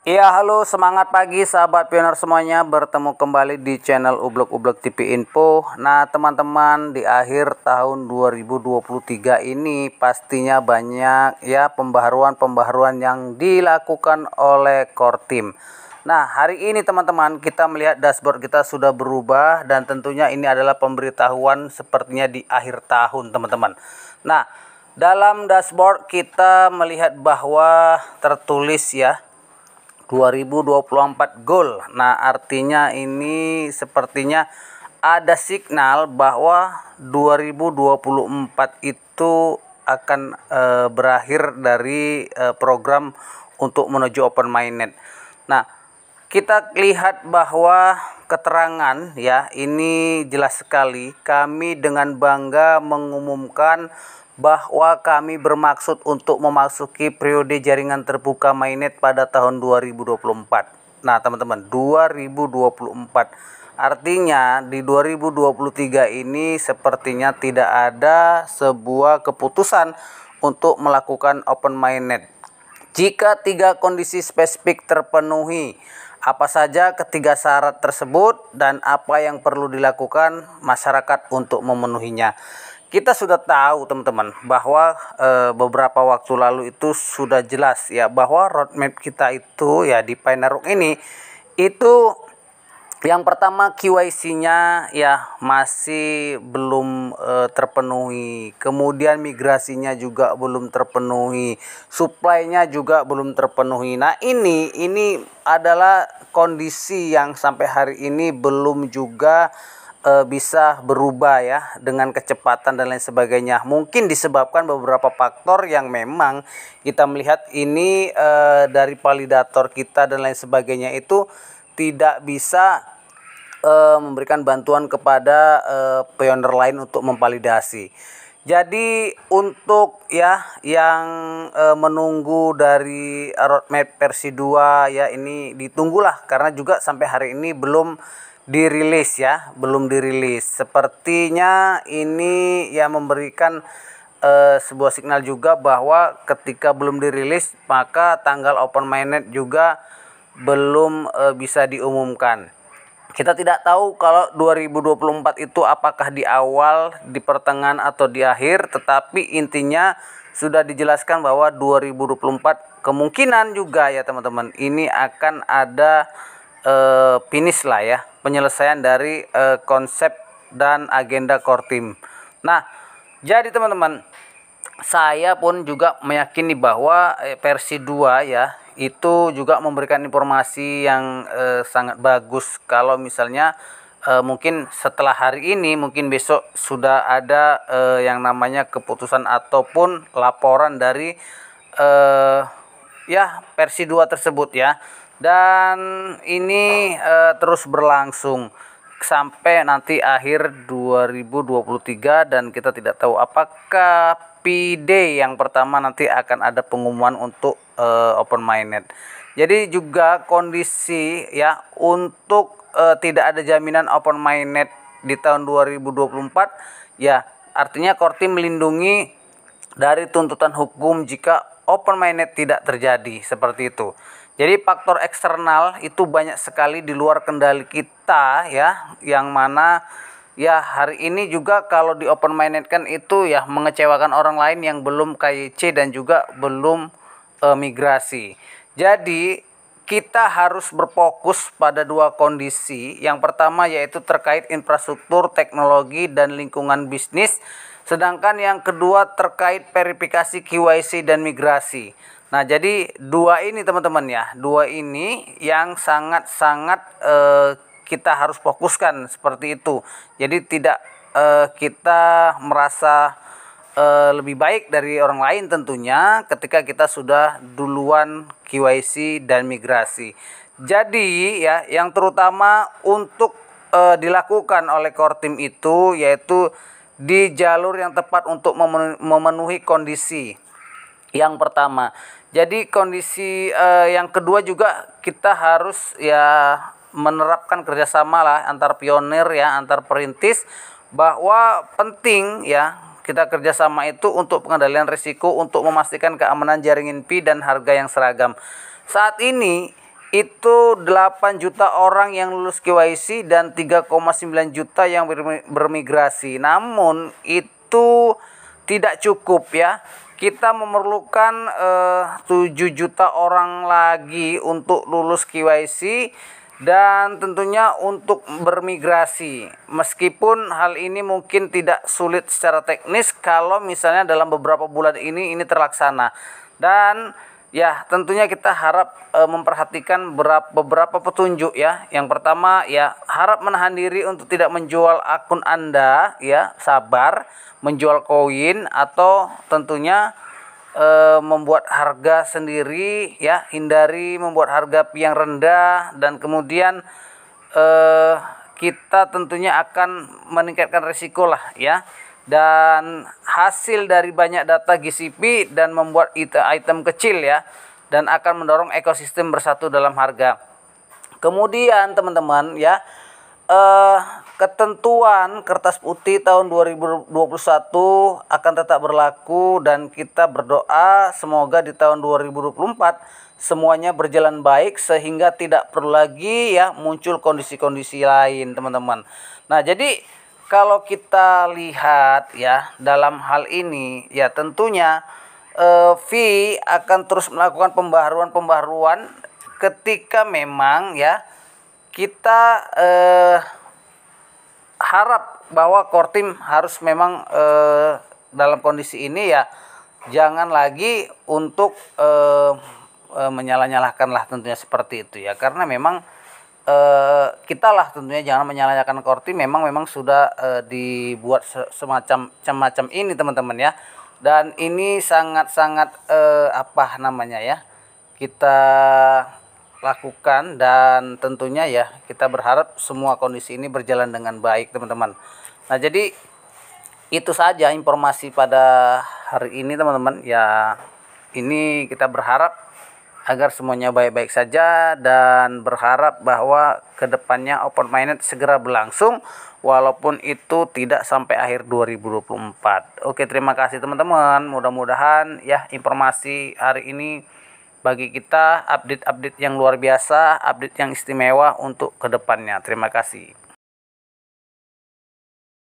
Iya, halo, semangat pagi sahabat pioner semuanya, bertemu kembali di channel Ublek-Ublek TV Info. Nah, teman-teman, di akhir tahun 2023 ini pastinya banyak ya pembaharuan-pembaharuan yang dilakukan oleh core team. Nah, hari ini teman-teman kita melihat dashboard kita sudah berubah dan tentunya ini adalah pemberitahuan sepertinya di akhir tahun, teman-teman. Nah, dalam dashboard kita melihat bahwa tertulis ya 2024 goal. Nah, artinya ini sepertinya ada signal bahwa 2024 itu akan berakhir dari program untuk menuju open minded. Nah, kita lihat bahwa keterangan ya ini jelas sekali, kami dengan bangga mengumumkan bahwa kami bermaksud untuk memasuki periode jaringan terbuka mainnet pada tahun 2024. Nah, teman-teman, 2024. Artinya di 2023 ini sepertinya tidak ada sebuah keputusan untuk melakukan open mainnet. Jika 3 kondisi spesifik terpenuhi, apa saja ketiga syarat tersebut dan apa yang perlu dilakukan masyarakat untuk memenuhinya? Kita sudah tahu teman-teman bahwa beberapa waktu lalu itu sudah jelas ya bahwa roadmap kita itu ya di Pioneer ini itu yang pertama KYC-nya ya masih belum terpenuhi. Kemudian migrasinya juga belum terpenuhi. Supply-nya juga belum terpenuhi. Nah, ini adalah kondisi yang sampai hari ini belum juga bisa berubah ya dengan kecepatan dan lain sebagainya. Mungkin disebabkan beberapa faktor yang memang kita melihat ini dari validator kita dan lain sebagainya itu tidak bisa memberikan bantuan kepada pioner lain untuk memvalidasi. Jadi untuk ya yang menunggu dari roadmap versi 2 ya ini ditunggulah karena juga sampai hari ini belum dirilis ya, belum dirilis. Sepertinya ini ya memberikan sebuah signal juga bahwa ketika belum dirilis maka tanggal open mainnet juga belum bisa diumumkan. Kita tidak tahu kalau 2024 itu apakah di awal, di pertengahan atau di akhir, tetapi intinya sudah dijelaskan bahwa 2024 kemungkinan juga ya teman-teman ini akan ada finish lah ya penyelesaian dari konsep dan agenda core team. Nah, jadi teman-teman, saya pun juga meyakini bahwa versi 2 ya itu juga memberikan informasi yang sangat bagus. Kalau misalnya mungkin setelah hari ini, mungkin besok sudah ada yang namanya keputusan ataupun laporan dari ya versi 2 tersebut ya. Dan ini terus berlangsung sampai nanti akhir 2023 dan kita tidak tahu apakah P-Day yang pertama nanti akan ada pengumuman untuk open mainnet. Jadi juga kondisi ya untuk tidak ada jaminan open mainnet di tahun 2024 ya artinya core team melindungi dari tuntutan hukum jika open mainnet tidak terjadi seperti itu. Jadi faktor eksternal itu banyak sekali di luar kendali kita ya, yang mana ya hari ini juga kalau di open mainnet kan itu ya mengecewakan orang lain yang belum KYC dan juga belum migrasi. Jadi kita harus berfokus pada 2 kondisi. Yang pertama yaitu terkait infrastruktur, teknologi dan lingkungan bisnis. Sedangkan yang kedua terkait verifikasi KYC dan migrasi. Nah, jadi 2 ini teman-teman ya, 2 ini yang sangat-sangat kita harus fokuskan seperti itu. Jadi tidak kita merasa lebih baik dari orang lain tentunya ketika kita sudah duluan KYC dan migrasi. Jadi ya yang terutama untuk dilakukan oleh core team itu yaitu di jalur yang tepat untuk memenuhi kondisi yang pertama. Jadi kondisi yang kedua juga kita harus ya menerapkan kerjasama lah antar pionir ya, antar perintis, bahwa penting ya kita kerjasama itu untuk pengendalian risiko untuk memastikan keamanan jaringan Pi dan harga yang seragam. Saat ini itu 8 juta orang yang lulus KYC dan 3,9 juta yang bermigrasi. Namun itu tidak cukup ya. Kita memerlukan 7 juta orang lagi untuk lulus KYC dan tentunya untuk bermigrasi. Meskipun hal ini mungkin tidak sulit secara teknis kalau misalnya dalam beberapa bulan ini terlaksana. Dan ya tentunya kita harap memperhatikan beberapa petunjuk ya. Yang pertama ya, harap menahan diri untuk tidak menjual akun Anda ya, sabar menjual koin atau tentunya membuat harga sendiri ya, hindari membuat harga yang rendah dan kemudian kita tentunya akan meningkatkan risiko lah ya, dan hasil dari banyak data GCP dan membuat item kecil ya, dan akan mendorong ekosistem bersatu dalam harga. Kemudian teman-teman ya, ketentuan kertas putih tahun 2021 akan tetap berlaku dan kita berdoa semoga di tahun 2024 semuanya berjalan baik sehingga tidak perlu lagi ya muncul kondisi-kondisi lain teman-teman. Nah, jadi kalau kita lihat ya dalam hal ini ya tentunya Vi akan terus melakukan pembaharuan ketika memang ya kita harap bahwa core team harus memang dalam kondisi ini ya jangan lagi untuk menyalah-nyalahkan lah tentunya seperti itu ya, karena memang kita lah tentunya jangan menyalahkan core team, memang sudah dibuat semacam ini teman-teman ya, dan ini sangat-sangat apa namanya ya kita lakukan, dan tentunya ya kita berharap semua kondisi ini berjalan dengan baik teman-teman. Nah, jadi itu saja informasi pada hari ini teman-teman ya. Ini kita berharap agar semuanya baik-baik saja dan berharap bahwa kedepannya Open Mainnet segera berlangsung walaupun itu tidak sampai akhir 2024. Oke, terima kasih teman-teman. Mudah-mudahan ya informasi hari ini bagi kita update yang luar biasa, update yang istimewa untuk kedepannya. Terima kasih.